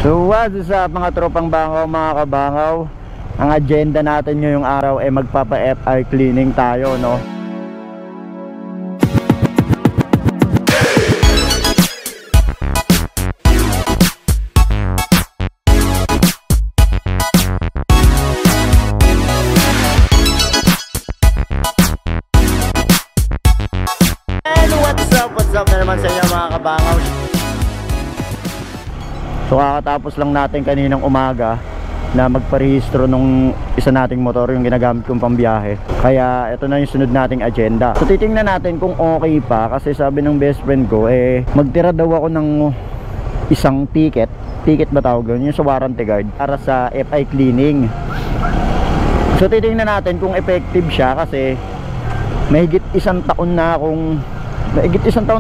So what's up mga tropang bangaw, mga kabangaw? Ang agenda natin ngayong araw ay magpapa-FI cleaning tayo, no? And what's up na naman sa inyo mga kabangaw? So kakatapos lang natin kaninang umaga na magparehistro nung isa nating motor, yung ginagamit kong pambiyahe. Kaya ito na yung sunod nating agenda. So titingnan natin kung okay pa, kasi sabi ng best friend ko magtira daw ako ng isang ticket ba tawag yun? Yung sa warranty card para sa FI cleaning. So titingnan natin kung effective siya, kasi mahigit isang taon na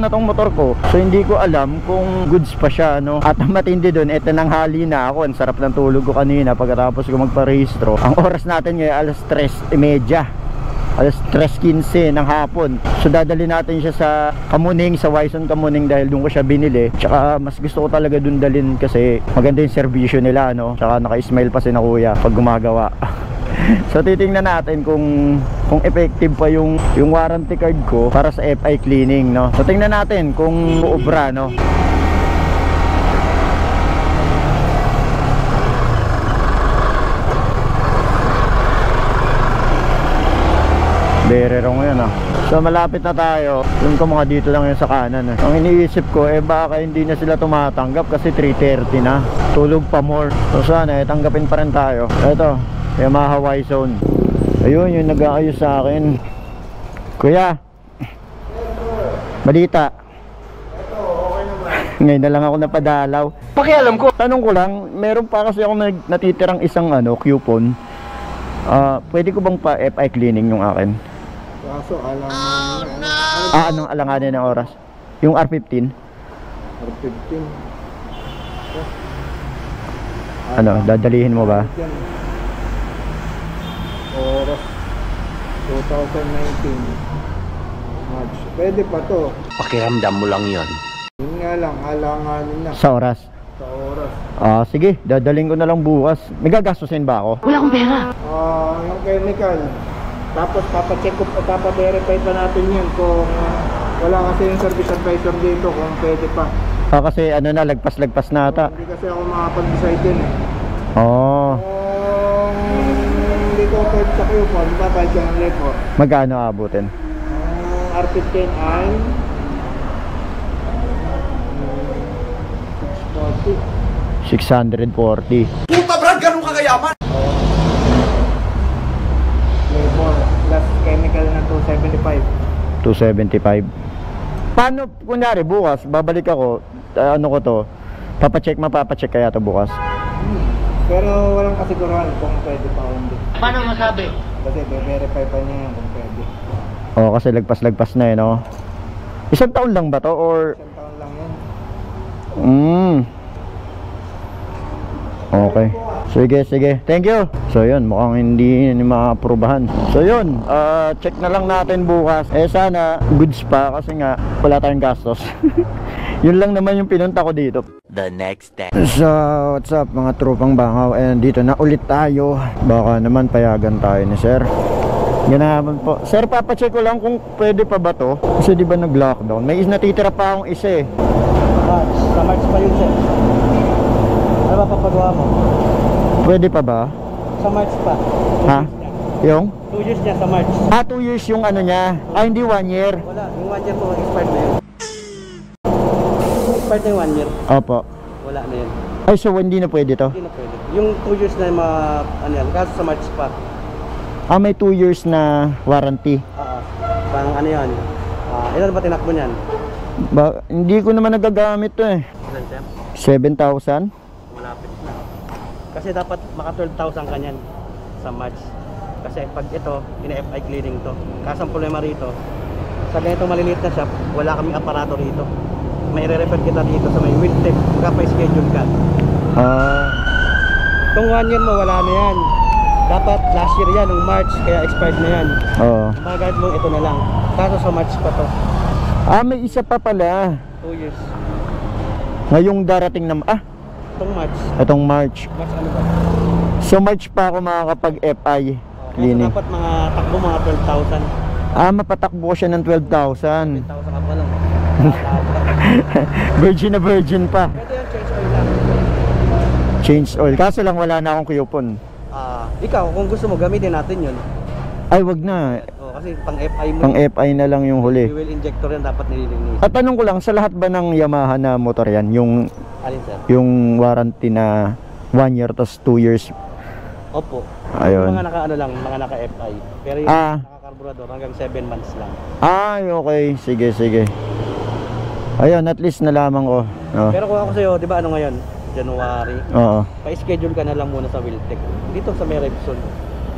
tong motor ko. So hindi ko alam kung goods pa siya, no? At ang matindi doon, eto nang hali na ako. Ang sarap ng tulog ko kanina pagkatapos ko magparehistro. Ang oras natin ngayon alas 3:30, alas 3:15 ng hapon. So dadali natin siya sa Kamuning, sa Wison Kamuning, dahil doon ko siya binili. Tsaka mas gusto ko talaga doon dalhin kasi maganda yung serbisyo nila, no? Tsaka naka-smile pa si na kuya pag gumagawa. So titingnan natin kung effective pa yung warranty card ko para sa FI cleaning, no? So tingnan natin kung uubra, no? Berero ngayon, ah. So malapit na tayo. Yung ko mga dito lang yun sa kanan, eh. Ang iniisip ko baka hindi na sila tumatanggap kasi 3:30 na. Tulog pa more. So sana tanggapin pa rin tayo. Ito, Yamaha Wison. Ayun, yung nag-aayos sa akin. Kuya, balita. Ngayon na lang ako napadalaw. Pakialam ko. Tanong ko lang, meron pa kasi ako natitirang isang coupon. Pwede ko bang pa FI cleaning yung akin? Kaso alanganin. Anong alanganin ng oras? Yung R15? R15. Ano, dadalihin mo ba? Oras 2019 March. Pwede pa to. Pakiramdam mo lang yon. Yun nga lang, alanganin na Sa oras? sa oras. Sige, dadaling ko na lang bukas. May gagastusin ba ako? Wala akong pera. Yung chemical. Tapos papacheck ko, papaverify pa natin yun kung wala kasi yung service advisor dito kung pwede pa. Kasi lagpas-lagpas na ata. Hindi kasi ako makapag-decide din Oh. Hindi ko pwede sa coupon, babalik ka ng report. Magkano abutin? R15 ay 640. Puta Brad, ganun ka kayaman? Labor plus chemical na 275. 275. Paano, kunyari bukas, babalik ako, mapapacheck kaya to bukas? Pero walang kasiguruhan kung pwede pa o hindi. Paano masabi? Kasi verify pa niya kung pwede. Kasi lagpas-lagpas na no? Isang taon lang ba to or? Isang taon lang yan. Okay. Sige. Thank you. So yun, mukhang hindi ma-aprobahan. So yun, check na lang natin bukas. Sana goods pa kasi nga wala tayong gastos. Yun lang naman yung pinunta ko dito. The next day. So what's up mga tropang bangaw, and dito na ulit tayo. Baka naman payagan tayo ni sir. Yan naman po. Sir, papacheck ko lang kung pwede pa ba to. Kasi di ba nag-lockdown? May natitira pa akong isa March. Sa March pa yun, sir. Ano ba papagawa mo? Pwede pa ba? Sa March pa. Ha? Yung? 2 years niya sa March. 2 years yung ano niya. Hindi 1 year. Wala. Yung 1 year po, expired na yun. Expired na yung 1 year. Opo. Wala na yun. Ay, so hindi na pwede to? Hindi na pwede. Yung 2 years na ano yan. Kaso sa March pa. May 2 years na warranty. Parang ano yan. Ilan ba tinakbo niyan? Hindi ko naman nagagamit to Ilan, sir? 7,000? Malapit na. Kasi dapat maka 12,000 ka niyan sa March. Kasi pag ito, ina-FI cleaning to. Kaso ang problema rito, sa ganito maliliit na shop, wala kaming aparato rito. May re-refer kita dito sa may wheel tip. Magka-schedule ka. Itong 1 year mo, wala na yan. Dapat last year yan, nung March, kaya expired na yan. Magagamit mo ito na lang. Kaso sa March pa to. May isa pa pala. 2 years. Ngayong darating na Itong March. Itong March. March ano ba? So March pa ako makakapag-FI Kaya cleaning. dapat mga takbo mga 12,000. Mapatakbo ko siya ng 12,000. 10,000 ka pa lang. Virgin na virgin pa. Pwede yung change oil lang. Change oil. Kaso lang wala na akong coupon. Ikaw, kung gusto mo, gamitin natin yun. Ay, wag na. Kasi pang FI mo. Pang FI na lang yung huli. Fuel injector yan dapat nililinis. At tanong ko lang, sa lahat ba ng Yamaha na motor yan, yung Alin sir? warranty na 1 year tas 2 years? Opo. Ayun. Yung mga naka-ano lang, mga naka-FI. Pero yung naka-carburetor hanggang 7 months lang. Ay, okay. Sige, sige. Ayun, at least nalaman ko. Oh. Pero kung ako sa'yo, di ba ano ngayon? January. Oo. Pa-schedule ka na lang muna sa Wiltec. Dito sa may Repson.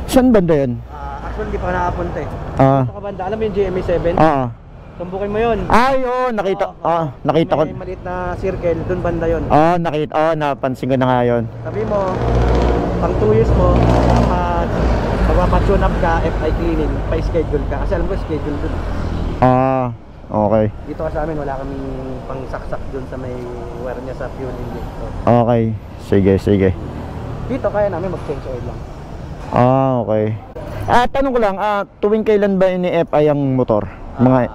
Saan banda yun? Actually, di pa ka nakapunta eh. Ah. Dito ka banda. Alam mo yung GMA 7? Oo. Tumbukin mo yun. Ay, oo, nakita. Nakita ko. May maliit na circle, dun banda yun. Nakita. Napansin ko na nga yun. Sabi mo, pang 2 years mo, dapat magpapatune up ka, FI cleaning, pa-schedule ka. Kasi alam ko, schedule dun. Okay. Dito ka sa amin, wala kaming pang saksak dun sa may wire niya sa fuel injector. Okay. Sige, sige. Dito kaya namin mag-change oil lang. Okay. Tanong ko lang, tuwing kailan ba ini-FI ang motor? Mga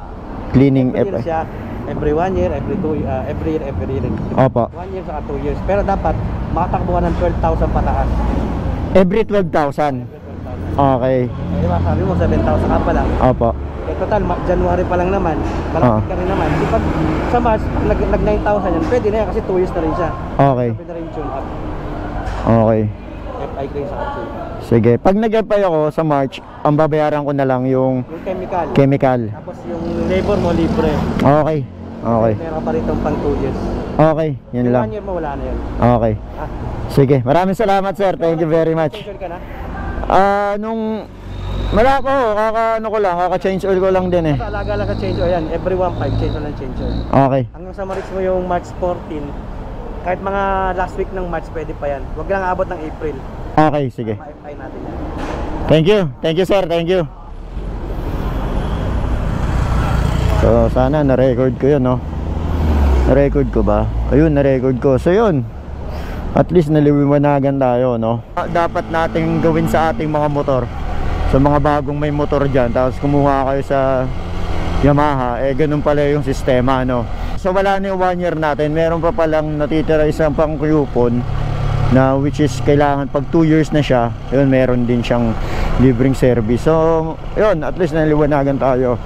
cleaning Every year FI? siya, every 1 year, every 2 every year. Opo. 1 year saka 2 years. Pero dapat makatakbo ka ng 12,000 pataas. Every 12,000? Okay. Di ba, sabi mo 7,000 ka pa lang. Opo. Total, January pa lang naman. Malapit ka rin naman. Di pag sa March, nag 9,000 yan, pwede na yan kasi 2 years na rin siya. Okay. Pwede na rin tune up. Okay. FI clean sa tune. Sige. Pag nag-FI ako sa March, ang babayaran ko na lang yung Yung chemical. chemical. Tapos yung labor mo libre. Okay. Okay. Meron ka pa rin pang 2 years. Okay. Yun Yung lang. 1 year mo, wala na yan. Okay. Sige. Maraming salamat, sir. Thank you very much. Change oil ka na? Nung wala ko, kaka-change oil ko lang din eh. Basta alaga lang ka change oil yan. Every 1.5 change oil lang change oil. Okay. Hanggang sa ma-reach mo yung March 14, kahit mga last week ng March pwede pa yan. Huwag lang abot ng April. Okay, sige. Ma-FI natin yan. Thank you. Thank you, sir. Thank you. So, sana na-record ko yun, no? Na-record ko ba? Ayun, na-record ko. So, yun. At least naliwanagan tayo, no? Dapat nating gawin sa ating mga motor. Sa mga bagong may motor dyan, tapos kumuha kayo sa Yamaha, ganun pala yung sistema, no? So, wala na yung 1 year natin. Meron pa palang natitira isang pang coupon na which is kailangan pag 2 years na siya, yun, meron din siyang libreng service. So, yun, at least naliwanagan tayo.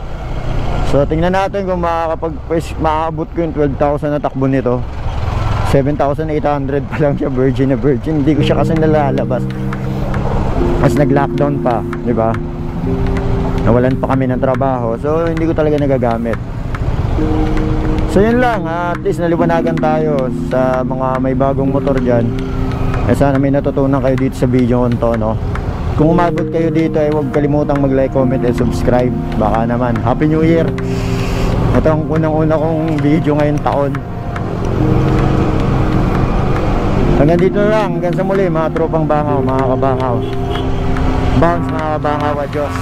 So, tingnan natin kung makaabot ko yung 12,000 na takbo nito. 7,800 pa lang siya, virgin na virgin. Hindi ko siya kasi nalalabas. Mas nag-lockdown pa, di ba? Nawalan pa kami ng trabaho. So, hindi ko talaga nagagamit. So, yun lang. At least naliwanagan tayo sa mga may bagong motor dyan. Sana may natutunan kayo dito sa video ko to, no? Kung umabot kayo dito, huwag kalimutang mag-like, comment, and subscribe. Baka naman. Happy New Year! Ito ang unang-una kong video ngayong taon. Hanggang dito na lang. Hanggang sa muli, mga tropang bangaw, mga kabangaw. Bounce, mga kabangaw. Adios.